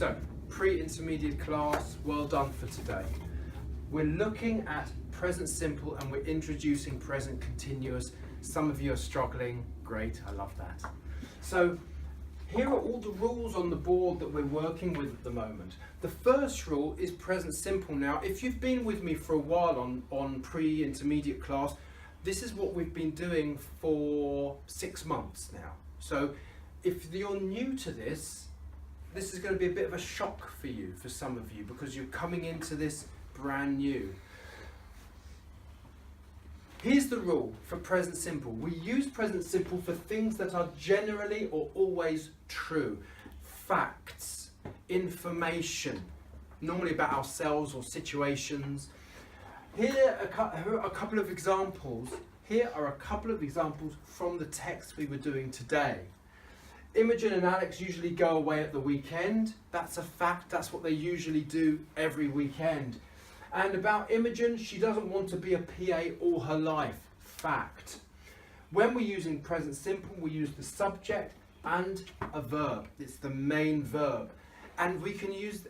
So, pre-intermediate class, well done for today. We're looking at present simple and we're introducing present continuous. Some of you are struggling. Great, I love that. So, here are all the rules on the board that we're working with at the moment. The first rule is present simple. Now, if you've been with me for a while on pre-intermediate class, this is what we've been doing for 6 months now. So, if you're new to this is going to be a bit of a shock for you, for some of you, because you're coming into this brand new. Here's the rule for present simple. We use present simple for things that are generally or always true. Facts, information, normally about ourselves or situations. Here are a couple of examples. Here are a couple of examples from the text we were doing today. Imogen and Alex usually go away at the weekend. That's a fact. That's what they usually do every weekend. And about Imogen, she doesn't want to be a PA all her life. Fact. When we're using present simple, we use the subject and a verb. It's the main verb. And we can use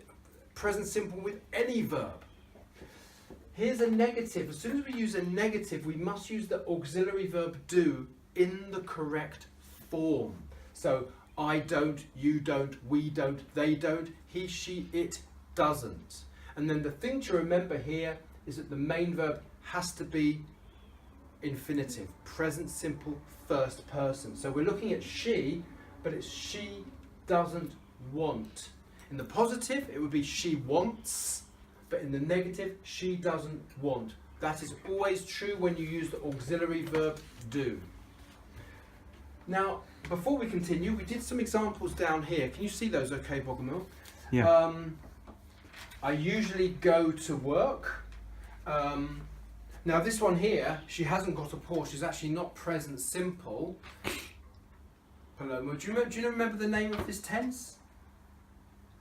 present simple with any verb. Here's a negative. As soon as we use a negative, we must use the auxiliary verb do in the correct form. So, I don't, you don't, we don't, they don't, he, she, it doesn't. And then the thing to remember here is that the main verb has to be infinitive, present simple, first person. So we're looking at she, but it's she doesn't want. In the positive, it would be she wants, but in the negative, she doesn't want. That is always true when you use the auxiliary verb do. Now, before we continue, we did some examples down here. Can you see those okay, Bogomil? Yeah. I usually go to work. Now this one here, she hasn't got a Porsche. She's actually not present simple. Paloma, do you remember the name of this tense?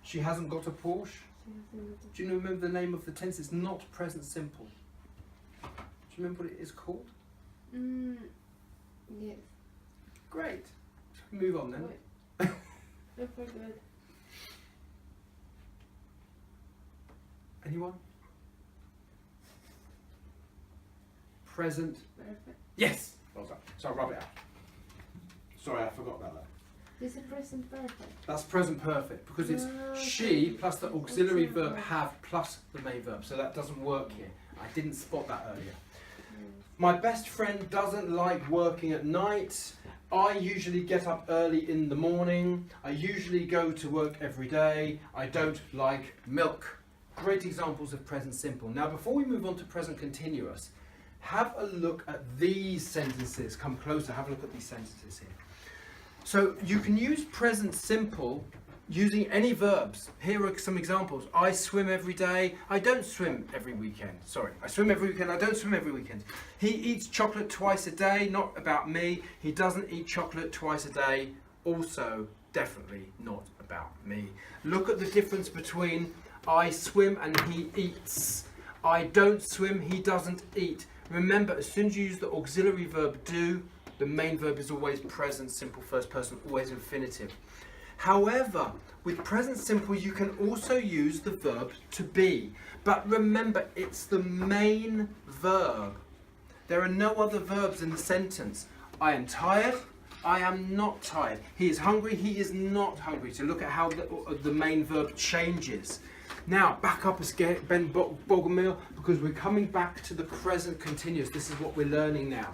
She hasn't got a Porsche. Do you remember the name of the tense? It's not present simple. Do you remember what it is called? Yes. Great. Move on then. I forgot. Anyone? Present. Perfect. Yes. Well done. So I'll rub it out. Sorry, I forgot about that. This is present perfect. That's present perfect because it's Okay. she plus the auxiliary verb have plus the main verb. So that doesn't work here. I didn't spot that earlier. My best friend doesn't like working at night. I usually get up early in the morning. I usually go to work every day. I don't like milk. Great examples of present simple. Now, before we move on to present continuous, have a look at these sentences. Come closer, have a look at these sentences here. So you can use present simple using any verbs. Here are some examples. I swim every day. I don't swim every weekend. Sorry, I swim every weekend. I don't swim every weekend. He eats chocolate twice a day. Not about me. He doesn't eat chocolate twice a day. Also, definitely not about me. Look at the difference between I swim and he eats. I don't swim, he doesn't eat. Remember, as soon as you use the auxiliary verb do, the main verb is always present simple first person, always infinitive. However, with present simple, you can also use the verb to be. But remember, it's the main verb. There are no other verbs in the sentence. I am tired. I am not tired. He is hungry. He is not hungry. So look at how the main verb changes. Now, back up again, Ben Bogomil, because we're coming back to the present continuous. This is what we're learning now.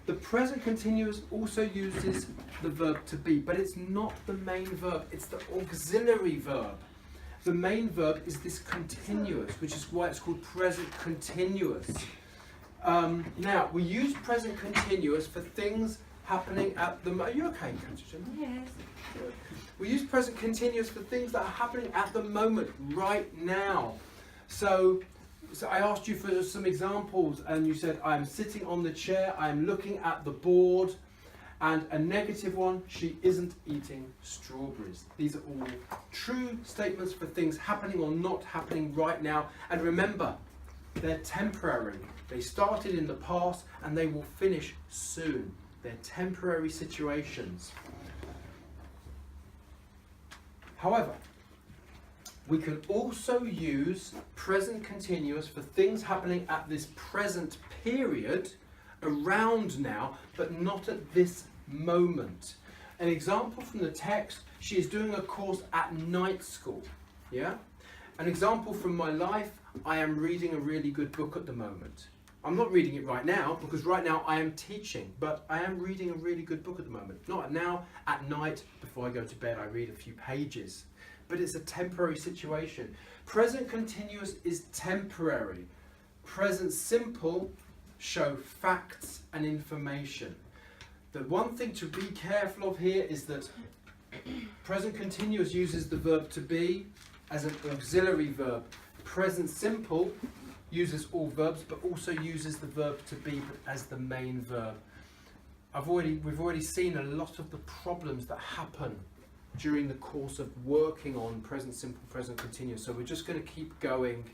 The present continuous also uses the verb to be, but it's not the main verb, it's the auxiliary verb. The main verb is this continuous, which is why it's called present continuous. Now, we use present continuous for things happening at the moment. Are you okay, Katrina? Yes. We use present continuous for things that are happening at the moment, right now. So I asked you for some examples and you said, I'm sitting on the chair, I'm looking at the board, and a negative one, she isn't eating strawberries. These are all true statements for things happening or not happening right now. And remember, they're temporary. They started in the past and they will finish soon. They're temporary situations. However, We can also use present continuous for things happening at this present period, around now, but not at this moment. An example from the text, she is doing a course at night school. Yeah? An example from my life, I am reading a really good book at the moment. I'm not reading it right now, because right now I am teaching, but I am reading a really good book at the moment. Not now, at night, before I go to bed, I read a few pages. But it's a temporary situation. Present continuous is temporary. Present simple show facts and information. The one thing to be careful of here is that present continuous uses the verb to be as an auxiliary verb. Present simple uses all verbs, but also uses the verb to be as the main verb. We've already seen a lot of the problems that happen during the course of working on present simple, present continuous. So we're just going to keep going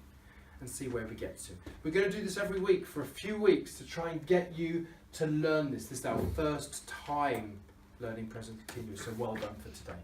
and see where we get to. We're going to do this every week for a few weeks to try and get you to learn this. This is our first time learning present continuous, so well done for today.